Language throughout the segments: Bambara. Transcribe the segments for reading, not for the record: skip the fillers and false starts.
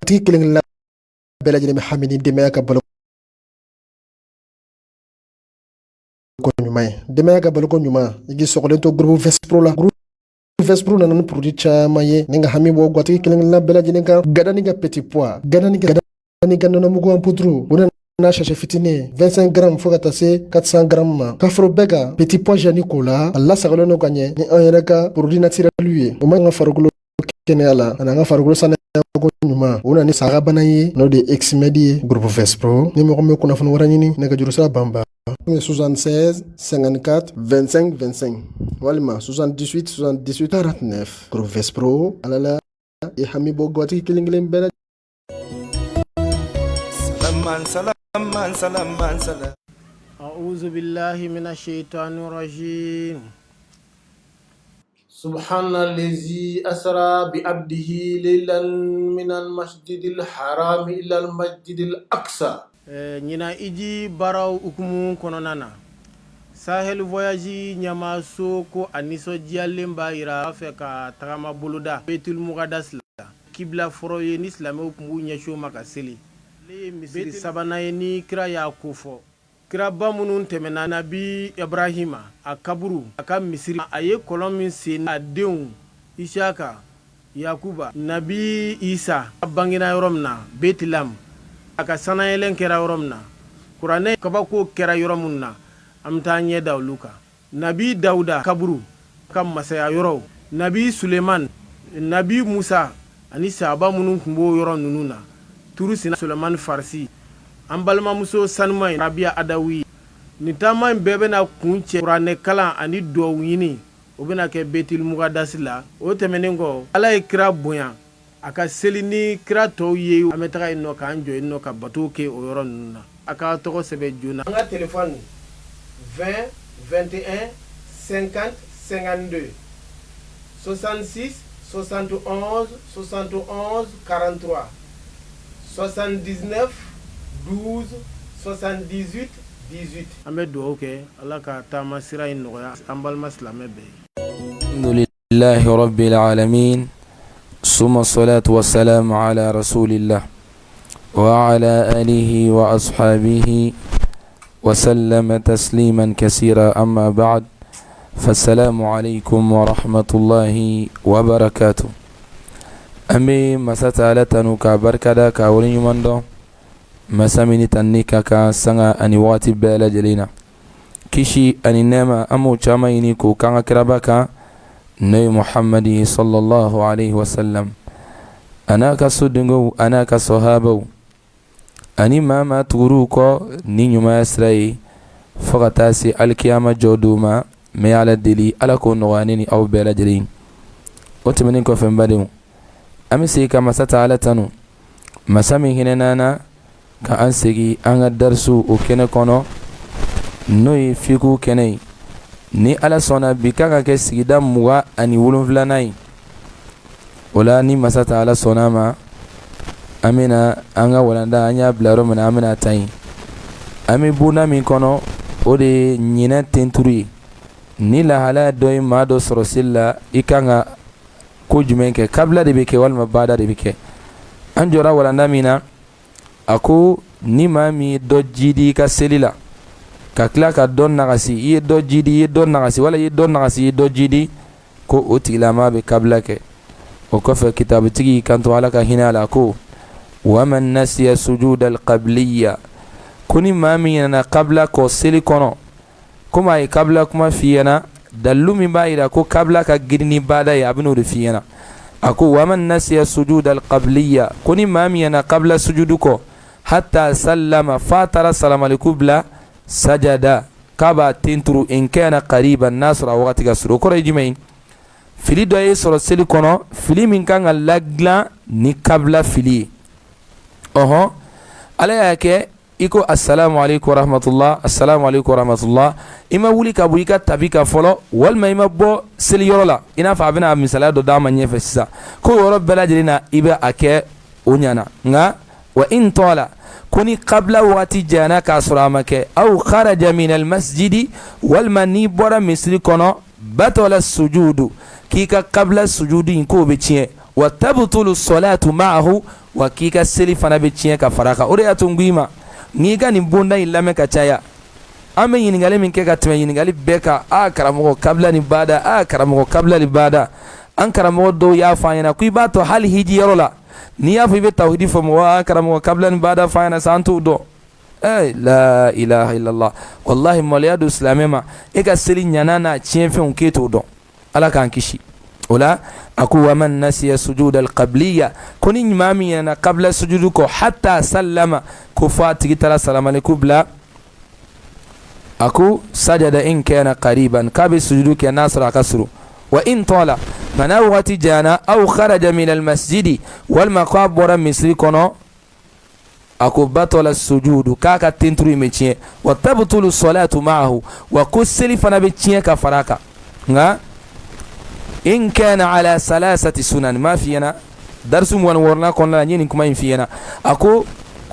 tigi kelen la bɛɛ lajɛlen bɛ hami ni denbaya ka balo ko ɲuman ye. Denbaya ka baloko ɲuman i k'i sɔgɔlen to groupe Vespro la. Groupe Vespro nana ni produit caman ye ni ka hami bɔ gatigi kelen la bɛɛ lajɛlen kan. Gada ni ka petit pois, gada ni ka nɔnɔmugu en poudre, o n'a sachet fitinin 25 grammes fo ka taa se 400 grammes ma. Ka foro bɛɛ kan petit pois jani k'o la, a lasagalen don ka ɲɛ ni an yɛrɛ ka produit naturel ye. O man ka farikolo kɛnɛya la ani an ka farikolo sanuyako ɲuman. O na ni saga bana ye n'o de ye Exmed ye. Groupe Vespro ni mɔgɔ min bɛ kunnafoni wɛrɛ ɲini nɛgɛjuru sira banba 76 54 25 25 walima 78 78 49. Groupe Vespro alala e hami bɔ gatigi kelen kelen bɛɛ. أعوذ بالله من الشيطان الرجيم. سبحان الذي أسرى بعبده ليلا من المسجد الحرام إلى المسجد الأقصى. نينا إجي براو ukumu kononana. Sahel voyage nyama soko aniso jialim baira afeka tagama buluda Betul Muqaddas la kibla foroye ni islamo kumbu nyasho makaseli. Misiri sabana ni kira ya kofo kira bamunun temena nabi Ibrahima a kaburu aka Misiri aye kolomin sen adeun Ishaka Yakuba nabi Isa bangina yoromna Betilam aka sanayelen kera yoromna Qur'ane kabako kera yoromunna amtanye dawluka nabi Dauda kaburu kam masaya yoro nabi Suleiman nabi Musa ani sahaba munun kumbo yoron nununa turu sina Suleiman Farsi ambalma muso sanmay Rabia Adawi ni tamay bebe na kunche Qur'ane kala ani do yini obena ke Betul Muqaddas la o temenengo ala ikra boyan aka selini kra to ye ametaka ino ka anjo ino ka batoke o yoron nuna aka toko sebe juna nga téléphone 20 21 50 52 66 71 71 43 79 12 78 18. Ahmed Douke, Allah ka tama sira in noya ambal maslame be. Alhamdulillahi rabbil alamin. Summa salatu wassalamu ala rasulillah wa ala alihi wa ashabihi wa sallama tasliman kaseera amma ba'd. Fassalamu alaykum wa rahmatullahi wa barakatuh. Ami masata ala tanu ka barkada ka wurin yumando masamini tannika ka sanga ani wati bela jelina kishi ani nema amu chama ini ko kanga kirabaka nabi Muhammadi sallallahu alaihi wasallam anaka sudungu anaka sahabu ani mama turu ko ni nyuma yasrai fagatasi alkiyama joduma me ala dili ala ko nowani aw bela jelin otimeni ko fembademu ami sai ka masata ala tanu masami hinenana ka an segi an ga darsu o kene kono no ye fiku kene ni ala sona bi ka kɛ sigida 27 ola ni masata ala sona ma amina an ga walanda an ya bila yɔrɔ min na amina tayi ami buna min kono o de ɲinɛ tenturi ni lahala dɔ ye maa dɔ sɔrɔ seli la i kan ka ko jumɛn kɛ kabila de bɛ kɛ walima bada de bɛ kɛ an jɔra walanda min na a ko ni maa min ye dɔ jidi ka seli la ka tila ka dɔ nagasi i ye dɔ jidi i ye dɔ nagasi wala i ye dɔ nagasi i ye dɔ jidi ko o tigilama bɛ kabila kɛ o kɔfɛ kitabutigi kanto ala ka hinɛ a la ko waman nasiya sujuda alqabliya ko ni maa min ɲinɛna kabila kɔ seli kɔnɔ komi a ye kabila kuma f'i ɲɛna dalilu min b'a yira ko kabila ka girin ni bada ye a bɛn'o de f'i ɲɛna a ko waman nasiya sujuda alqabliya ko ni maa min ɲinɛna kabila sujudu kɔ hatta sallama fa taara salamaliku bila sajada k'a b'a tenturu in kana qariban n'a sɔrɔ a wagati ka surun o kɔrɔ ye jumɛn ye fili dɔ ye sɔrɔ seli kɔnɔ fili min kan ka ladilan ni kabila fili ye ɔhɔn ala y'a kɛ i ko assalamu alaikum wa rahmatullah assalamu alaikum wa rahmatullah i ma wuli ka bɔ i ka tabi kan fɔlɔ walima i ma bɔ seli yɔrɔ la i n'a fɔ a bɛna misaliya dɔ d'a ma ɲɛfɛ sisan ko yɔrɔ bɛɛ lajɛlen na i bɛ a kɛ o ɲana nka wa in tɔla ko ni kabila wagati janyana k'a sɔrɔ a ma kɛ aw kharaja min almasjidi walima n'i bɔra misiri kɔnɔ batola sujudu k'i ka kabila sujudu in k'o bɛ tiɲɛ wa tabtulu salatu ma'ahu wa kika seli fana be tiɲɛ ka faraka o de y'a to n k'i ma n'i ka nin bonda in lamɛn ka caya an bɛ ɲininkali min kɛ ka tɛmɛ ɲininkali bɛɛ kan karamɔgɔ kabila ni bada karamɔgɔ kabila ni bada an karamɔgɔ dɔw y'a fɔ an ɲɛna ko i b'a to hali hiji yɔrɔ la n'i y'a fɔ i bɛ tawhidi fɔ mɔgɔ karamɔgɔ kabila ni bada fɔ an ɲɛna sa an t'o dɔn la ilaha illallah wallahi maloya don silamɛ ma e ka seli ɲana n'a tiɲɛfɛnw k'e t'o dɔn ala k'an kisi o la a ko wa man nasiya sujuda alqabliya ko ni maa min ɲinɛna kabila sujudu kɔ hatta sallama ko fɔ a tigi taara salamaleku bila a ko sajada in kana qariban k'a bɛ sujudu kɛ n'a sɔrɔ a ka surun wa in tɔla mana wagati jana aw kharaja min almasjidi walima k'a bɔra misiri kɔnɔ a ko batala sujudu k'a ka tenturu in bɛ tiɲɛ wa tabtulu salatu ma'ahu wa ko seli fana bɛ tiɲɛ ka fara a kan nka in kana ala salasati sunan ma fi ɲɛna darisu mugan ni wɔɔrɔnan kɔnɔna la n ye nin kuma in fi ɲɛna a ko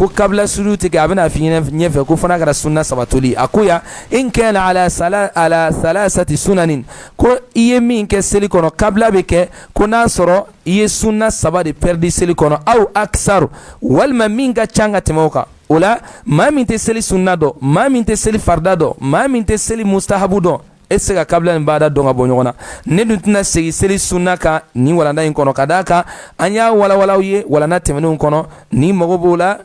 kabla sujudu tigɛ a bɛna fi ɲɛfɛ ko fana kɛra sunna saba toli a ko ya in kana ala salasati sunanin ko i ye min kɛ seli kɔnɔ kabla bɛ kɛ ko n'a sɔrɔ i ye sunna saba de pɛridi seli kɔnɔ aw aksaru walima min ka ca ka tɛmɛ o kan o la maa min tɛ seli sunna dɔn maa min tɛ seli farida dɔn maa min tɛ seli mustahabu dɔn e tɛ se ka kabila ni bada dɔn ka bɔ ɲɔgɔn na ne dun tɛna segin seli sunna kan nin walanda in kɔnɔ ka d'a kan an y'a walawalaw ye walanda tɛmɛnenw kɔnɔ ni mago b'o la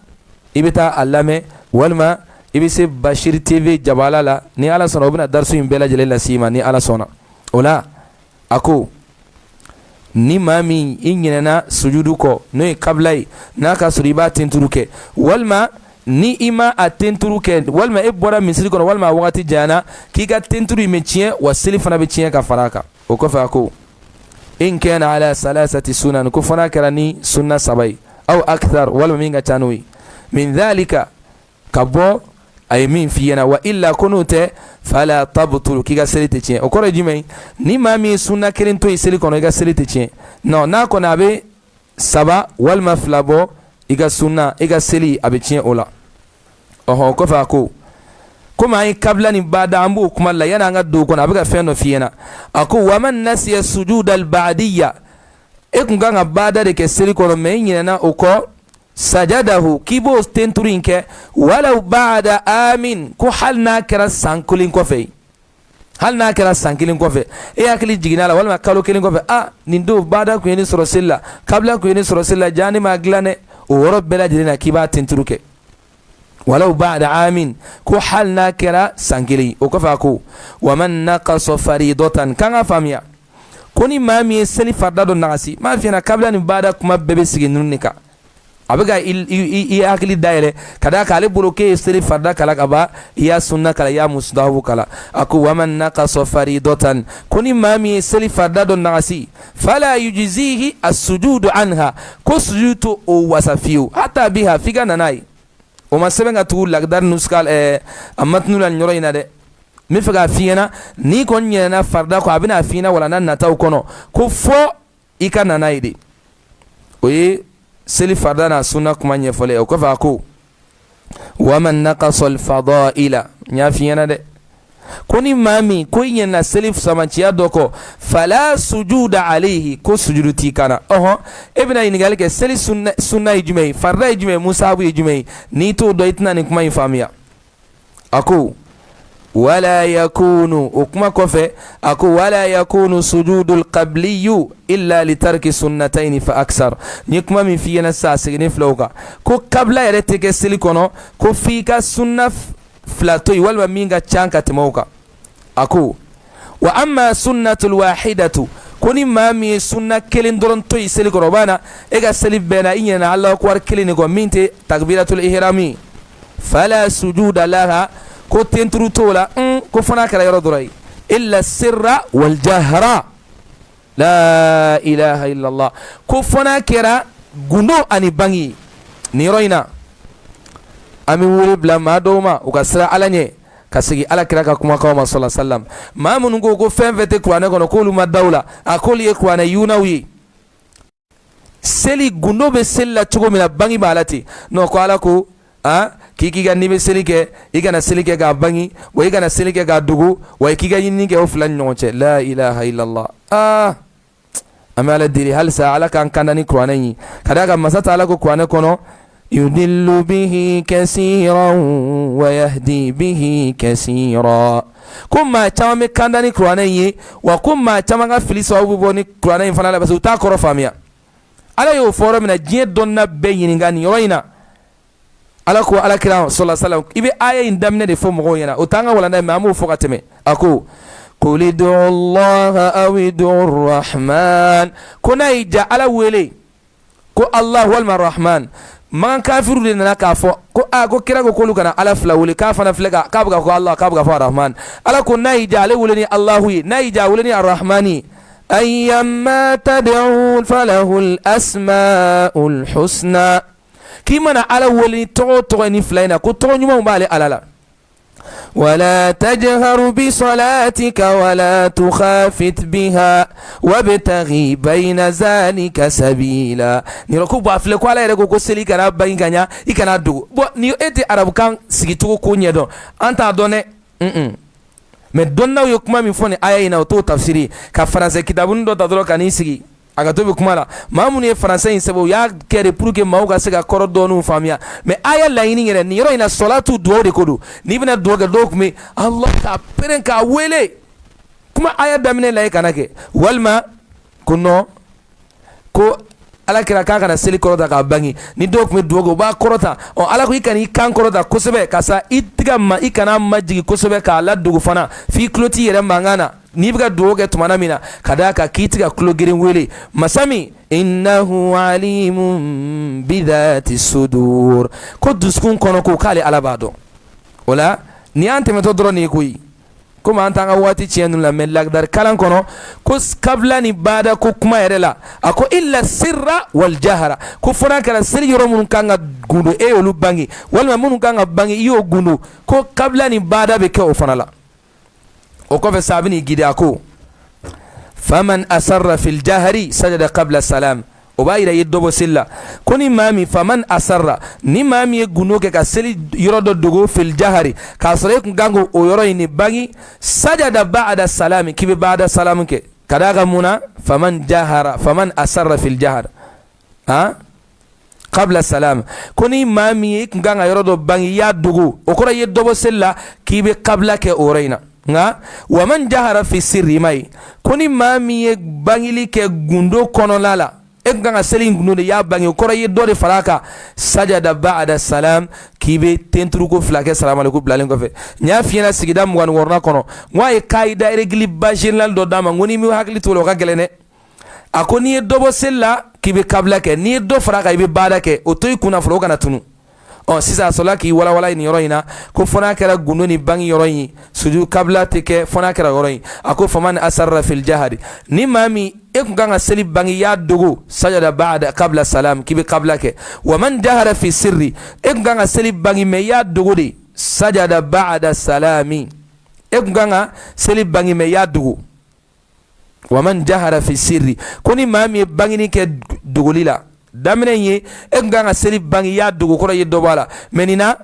i bɛ taa a lamɛn walima i bɛ se Bashir TV jabala la ni ala sɔnna o bɛna darisu in bɛɛ lajɛlen lase i ma ni ala sɔnna o la a ko ni maa min i ɲinɛna sujudu kɔ n'o ye kabila ye n'a ka sɔrɔ i b'a tenturu kɛ walima ni i ma a tenturu kɛ walima e bɔra misiri kɔnɔ walima a wagati janyana k'i ka tenturu in bɛ tiɲɛ wa seli fana bɛ tiɲɛ ka fara a kan o kɔfɛ a ko in kana ala salasati sunan ko fana kɛra ni sunna saba ye aw akthar walima min ka ca n'o ye min dhalika ka bɔ a ye min f'i ɲɛna wa illa ko n'o tɛ fala tabtulu k'i ka seli tɛ tiɲɛ o kɔrɔ ye jumɛn ni maa min ye sunna kelen to yen seli kɔnɔ i ka seli tɛ tiɲɛ non n'a kɔni a bɛ saba walima fila bɔ i ka sunna i ka seli a bɛ tiɲɛ o la ɔhɔn o kɔfɛ a ko komi an ye kabila ni bada an b'o kuma la yanni an ka don o kɔnɔ a bɛ ka fɛn dɔ f'i ɲɛna a ko wa man nasiya sujuda al-ba'diyya e kun kan ka bada de kɛ seli kɔnɔ mɛ i ɲinɛna o kɔ sajadahu k'i b'o tenturu in kɛ walaw ba'da amin ko hali n'a kɛra san kelen kɔfɛ hali n'a kɛra san kelen kɔfɛ e hakili jiginna a la walima kalo kelen kɔfɛ nin don bada kun ye ne sɔrɔ seli la kabila kun ye ne sɔrɔ seli la jaa ne m'a dilan dɛ o yɔrɔ bɛɛ lajɛlen na k'i b'a tenturu kɛ walaw ba'da amin ko hali n'a kɛra san kelen o kɔfɛ a ko wa man naqasa faridatan kan ka faamuya ko ni maa min ye seli farida dɔ nagasi m'a f'i ɲɛna kabila ni bada kuma bɛɛ bɛ sigi ninnu de kan a bɛ ka i hakili dayɛlɛ ka d'a kan ale bolo k'e ye seli farida kala ka ban i y'a sunna kala i y'a mustahabu kala a ko wa man naqasa faridatan ko ni maa min ye seli farida dɔ nagasi fala yujzihi as-sujudu anha ko sujudu to o wasa fiyewu hatta biha f'i ka na n'a ye o ma sɛbɛn ka tugu lagdar nuskal a matnu la nin yɔrɔ in na dɛ n bɛ fɛ k'a f'i ɲɛna n'i kɔni ɲinɛna farida kɔ a bɛna f'i ɲɛna walanda nataw kɔnɔ ko fɔ i ka na n'a ye de o ye seli farida n'a sunna kuma ɲɛfɔlen o kɔfɛ a ko wa man naqasa al-fadaila n y'a f'i ɲɛna dɛ ko ni maa min ko i ɲinɛna seli samanciya dɔ kɔ fala sujuda alayhi ko sujudu t'i kan na ɔhɔn e bɛna ɲininkali kɛ seli sunna ye jumɛn ye farida ye jumɛn ye musahabu ye jumɛn ye n'i t'o dɔn i tɛna nin kuma in faamuya a ko wala yakunu o kuma kɔfɛ a ko wala yakunu sujudul qabliyu illa li tarki sunnatayn fa aksar ni kuma min f'i ɲɛna sisan a seginni filɛ o kan ko kabila yɛrɛ tɛ kɛ seli kɔnɔ ko f'i ka sunna fila to yen walima min ka ca ka tɛmɛ o kan a ko wa amma sunnatul wahidatu ko ni maa min ye sunna kelen dɔrɔn to yen seli kɔnɔ o b'a na e ka seli bɛɛ na i ɲinɛna Allahu akbar kelen de kɔ min tɛ takbiratul ihrami fala sujuda laha ko tenturu t'o la ko fana kɛra yɔrɔ dɔrɔn ye illa sirra wal jahra la ilaha illallah ko fana kɛra gundo ani bangi nin yɔrɔ in na an bɛ wele bila maa dɔw ma u ka siran ala ɲɛ ka segin ala kira ka kumakanw ma sallallahu alaihi wasallam maa minnu ko fɛn fɛn tɛ kuranɛ kɔnɔ k'olu ma daw la a k'olu ye kuranɛ yunaw ye seli gundo bɛ seli la cogo min na bangi b'a la ten non ko ala ko k'i ka n'i bɛ seli kɛ i kana seli kɛ k'a bangi wa i kana seli kɛ k'a dogo wa i k'i ka ɲinini kɛ o fila ni ɲɔgɔn cɛ la ilaha illallah amala diri hal sa ala kan kandani qur'ana yi kadaga masata ala ko qur'ana kono yudillu bihi kaseeran wa yahdi bihi kaseera kuma chama me kandani qur'ana yi wa kuma chama ga filisa obu boni qur'ana yi fana la basu ta koro famia ala yo foro mina je donna be yiningani yoina ala ko ala kira sallallahu alaihi wasallam ibe aya indamne de fo mo yana o tanga wala na mamu fo kateme ako qul id'u Allah aw id'u ar-rahman kuna ija ala wele ko Allah wal rahman man kafiru de na ka fo ko a ko kira ko kolu kana ala fla wele ka fana flega ka buga ko Allah ka buga fo rahman ala ko na ija ala wele ni Allah na ija wele ni ar-rahmani ayyamma tad'un falahu al-asma'ul husna kimana ala wali to ni flaina ko to nyuma mbale alala ولا تجهر بصلاتك ولا تخافت بها وابتغي بين ذلك سبيلا نيركو بافله ko ala yere ko seli kana banganya ikana dugu bo ni eti arabu kan sigitugo ko nyedo anta donne mais donna yo kuma mi foni aya ina to tafsiri ka français kitabun do tadro kan sigi aga to bi kuma la mamuni français sebo ya kere pour que mauga sega koro donu famia mais aya la ini ngere ni ro ina salatu do de kodu ni bina do ga do kuma Allah ka peren ka wele kuma aya damine la kanake walma kuno ko ala kira ka kana seli korota ka bangi ni do kuma do ba korota o ala ko ikani kan korota kosebe kasa itiga ma ikana majigi kosebe ka la dugu fana fi kloti yere mangana ni biga do ge tumana mina kadaka kitiga klogirin wele masami innahu alimun bidhati sudur ko duskun kono ko kale alabado wala ni ante metodro ni kuyi kuma anta nga wati cienu la melagdar kalan kono ko kabla ni bada ko kuma yerela ako illa sirra wal jahra ko fona kala sirri yoro mun kanga gundu e olu bangi wala mun kanga bangi yo gundu ko kabla ni bada be ke o fanala o ko fe sabini gidi ako faman asarra fil jahri sajada qabla salam o bayira yeddobo silla koni mami faman asarra ni mami guno ke ka seli yoro do dugo fil jahri ka sore gango o yoro ni bangi sajada ba'da salami kibe ba'da salam ke kadaga muna faman jahara faman asarra fil jahr ha qabla salam koni mami nganga yoro do bangi ya dugo o kora yeddobo silla kibe qabla ke orayna nga waman jahara fi sirri mai koni mami bangili ke gundo kono lala ganga selin gundo ya bangi kora yeddo de faraka sajada ba'da salam kibe tentru ko flake salam alaikum blalen ko fe nya fiena sigida mwan worna kono waye kaida regli bajinal do dama ngoni mi hakli to lo ka gelene akoni yeddo bo sella kibe kabla ke ni yeddo faraka ibe bada ke o toy kuna flo kana tunu on sisa solaki wala ni yoroina ko fona kera gundo ni bangi yoroyi suju kabla teke fona kera yoroyi ako faman asarra fil jahri ni mami ganga seli bangi ya dugu sajada ba'da qabla salam kibi qabla ke wa man jahara fi sirri ganga seli bangi me ya dugu di sajada ba'da salami ganga seli bangi me ya dugu wa man jahara fi sirri koni mami bangi ni ke dugulila damene ye ganga seli bangi ya dugu kora ye dobala menina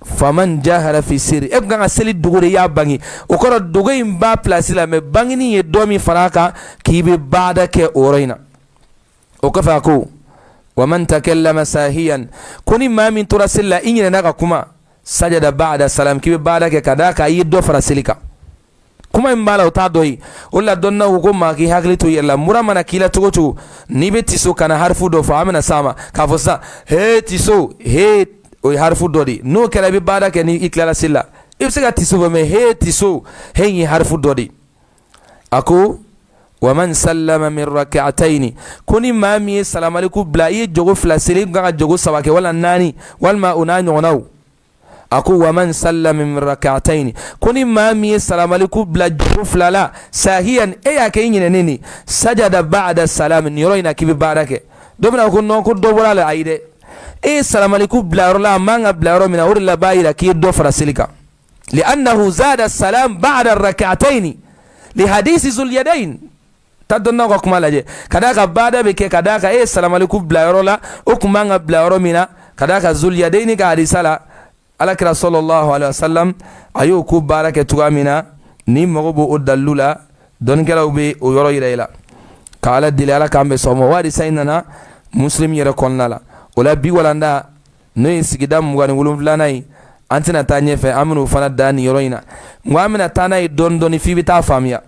faman jahara fi sirri ganga seli dugu ya bangi o kora dugu imba place la me bangi ni ye domi faraka kibe bada ke orayna o kafa ko waman takallama sahiyan koni mamin tura sella inyina naka kuma sajada ba'da salam kibe bada ke kadaka yi do fara selika kuma imbala uta doyi ulla donna ko maki hakli to yalla muramana kila togoto ni be tiso kana harfu do fa amana sama ka fosa he tiso he o harfu do di no kala be bada ke ni ikla silla ibsiga tiso me he tiso he ni harfu do di ako waman sallama min rak'atayn kuni mami salam alaikum bla yi jogo flasili ga jogo sawake wala nani walma unani onaw ako waman sallama min rak'atayn kuni mami salam alaikum bla jogo flala sahiyan e ya ke nyine nini sajada ba'da salam ni roina kibi barake dobna ko non ko do wala aide e salam alaikum bla rola manga bla ro mina urla bayira ki do frasilika لانه زاد السلام بعد الركعتين لحديث ذو اليدين tadonna ko kuma laje kadaka bada be ke kadaka assalamu alaikum blayorola o kuma nga blayoro mina kadaka zul yadaini ka hadisala alakira sallallahu alaihi wasallam ayo ku barake tuga mina ni magobo o dallula don kala be o yoro yirayla kala dili ala kambe somo wadi sainana muslim yere konnala wala bi walanda no sigida mugani wulum flanai antina ta nyefe aminu fana dani yoroina ngwamina tanai dondoni fi ta famia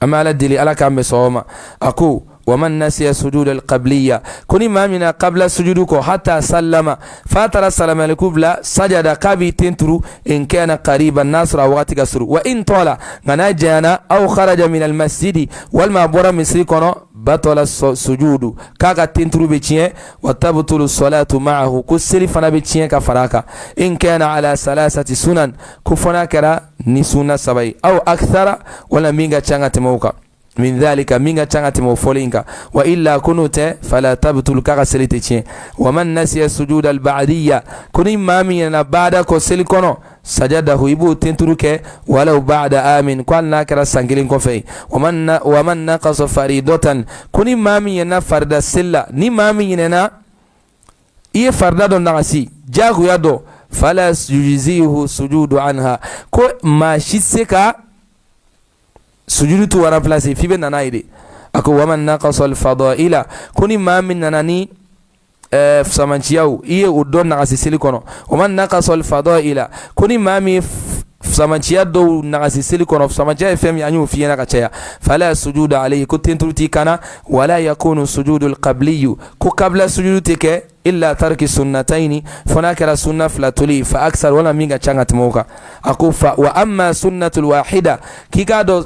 amala dili ala kambe soma aku ومن نسي سجود القبلية كوني ما من قبل سجودك حتى سلم فاتر السلام الكبلى سجد كابي تنترو إن كان قريبا ناصر وقت كسر وإن طال نجانا أو خرج من المسجد والمعبور من سيكون بطل السجود كاكا تنترو بيتشين وتبطل الصلاة معه كسر فنا بيتشين كفراكا إن كان على ثلاثة سنن كفنا كرا نسونا سبعي أو أكثر ولا مينغا تشانغا تموكا من ذلك مينغا تشانغا تموفولينكا وإلا كنوت فلا تبطل كاكا سليتشين ومن نسي السجود البعدية كوني مامي بعد كسر كونو سجده يبو تنتروك ولو بعد آمن قال ناكرا سانجلين كوفي ومن نقص فريدة كوني مامي ينا فرد السلة ني مامي ينا إيه فرد دون نغسي جاغو يدو فلا يجزيه سجود عنها كو ما شسكا سجود تو ورا بلاسي في بنا نايدي أكو ومن نقص الفضائل كوني مامي ناني فسامانشياو إيه ودون نغسي سيليكونو ومن نقص الفضائل كوني مامي فسامانشيا دو نغسي سيليكونو فسامانشيا فهم يعني فينا كتشيا فلا سجود عليه كنتنتروتي كان ولا يكون سجود القبلي كو قبل سجودتك إلا ترك السنتين فناكر سنة فلاتولي فأكثر ولا ميغا تشانغت موكا أكو وأما سنة الواحدة كي كادو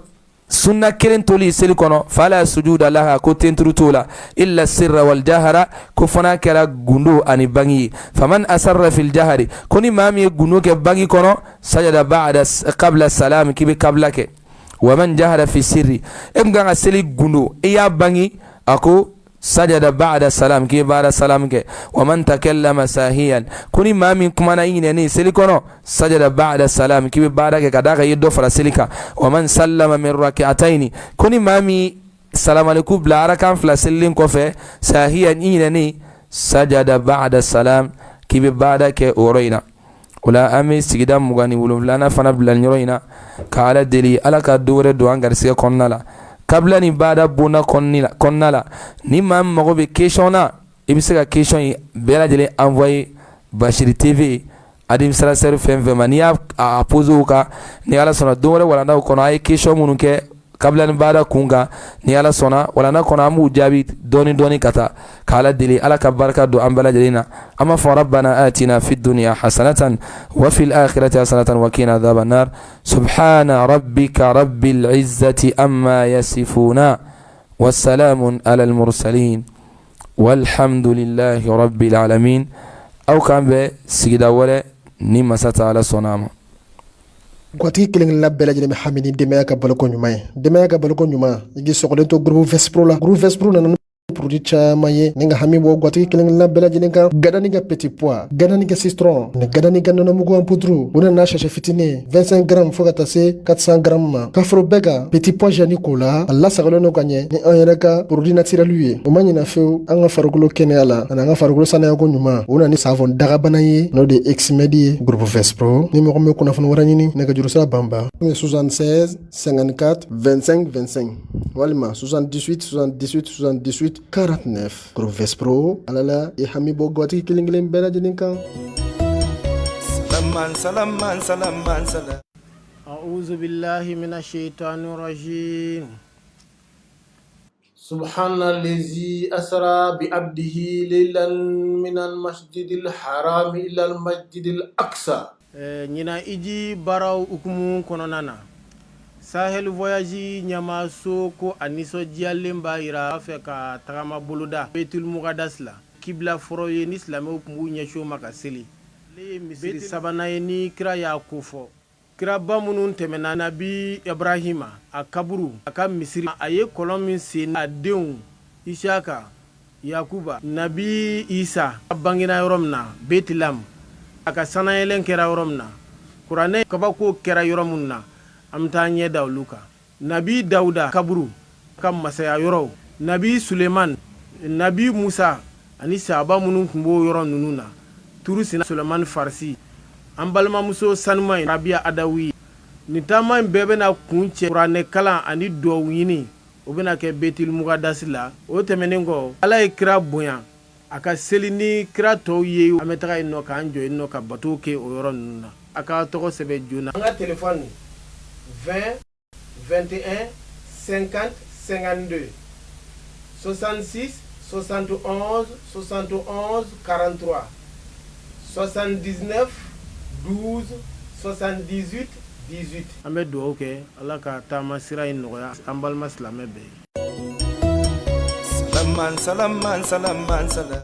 سنة كرين تولي سيليكونو فلا سجود لها كوتين تروتولا إلا السر والجهر كفنا كلا غندو أني باني فمن أسر في الجهر كوني مامي غندو كباني كونو سجد بعد قبل السلام كيبي قبلك ومن جهر في السر إمغان سيلي غندو إيا باني أكو سجد بعد السلام كي بعد السلام كي ومن تكلم ساهيا كوني مامي كمانا يني سيليكونو سجد بعد السلام كي بعد كداغا يدو فرسيليكا ومن سلم من ركعتين كوني مامي السلام عليكم بلا ركعه فلسلين كوفي ساهيا يني سجد بعد السلام كي بعد كي اورينا ولا امي سجدا مغاني ولولانا فنا بلا نيروينا قال دلي alaka dore do angarsiga konnala kabla ni bada bona konnala ni mam mago be question na ibise ka question yi bela jele envoyer Bashir TV administrateur fm mania a poser ka ni ala sona dore wala na kono ay question munu ke kabla ni bada kunga ni ala sona wala na kono amu jabi doni kata kala dili ala ka baraka do ambala jelina ama fa rabbana atina fid dunya hasanatan wa fil akhirati hasanatan wa qina adhaban nar subhana rabbika rabbil izzati amma yasifuna wassalamun alal mursalin walhamdulillahi rabbil alamin aw kambe sigida wala ni masata ala sonama gwati killing la bela jene hamini demaya ka balko nyuma igi sokolen to groupe Vespro na produit chama ye ninga hami bo gwati killing la bela jene ka gadani ga petit pois gadani ga citron ne gadani ga nono mugo en poudre una na chercher fitine 25 grammes faut tasser 400 grammes ka fro bega petit pois jani kola alla sagalo no ganye ni en ka produit naturel lui o mani na feu anga farugo kene ala na anga farugo sana ko nyuma una ni savon daga banaye no de exmedi groupe Vespro numéro me kuna fon warani ne ga juru sa bamba 76 54 25 25 walima 78 49 groupe Vespro alala e hami bo gwati kilinglen bela jininkan salam a'udhu billahi minash shaitanir rajim subhanallazi asra bi abdihi laylan minal masjidil haram ila al masjidil aqsa nyina iji baraw ukumu kononana Sahel voyage nyama soko aniso dialemba ira feka tagama buluda Baitul Muqaddas la kibla foroye ni islame ukumbu nyesho makasili le misiri sabana ni kira ya kufo kira bamunun temena nabi Ibrahima akaburu aka misiri aye kolomin sin adeun Ishaka Yakuba nabi Isa bangina yoromna Betilam aka sanayelen kera yoromna Qur'ane kabako kera yoromunna amtanye dawluka nabi Dauda kaburu kam masaya yoro nabi Suleiman nabi Musa ani sahaba munun kumbo yoro nununa turusina Suleiman Farsi ambalma muso sanmay Rabia Adawi nitama mbebe na kunche Qur'ane kala ani dowini o bena kɛ betil mugadasi la o tɛmɛnen kɔ ala ye kira bonya a ka seli ni kira tɔw ye an bɛ taga yen nɔ k'an jɔ yen nɔ ka bato kɛ o yɔrɔ ninnu na a ka tɔgɔ sɛbɛn joona an ka telefɔni 20 21 50 52 66 71 71 43 79 12 78 18 an bɛ dugawu kɛ ala ka taama sira in nɔgɔya an balima silamɛ bɛɛ ye. Salaman salaman salaman salam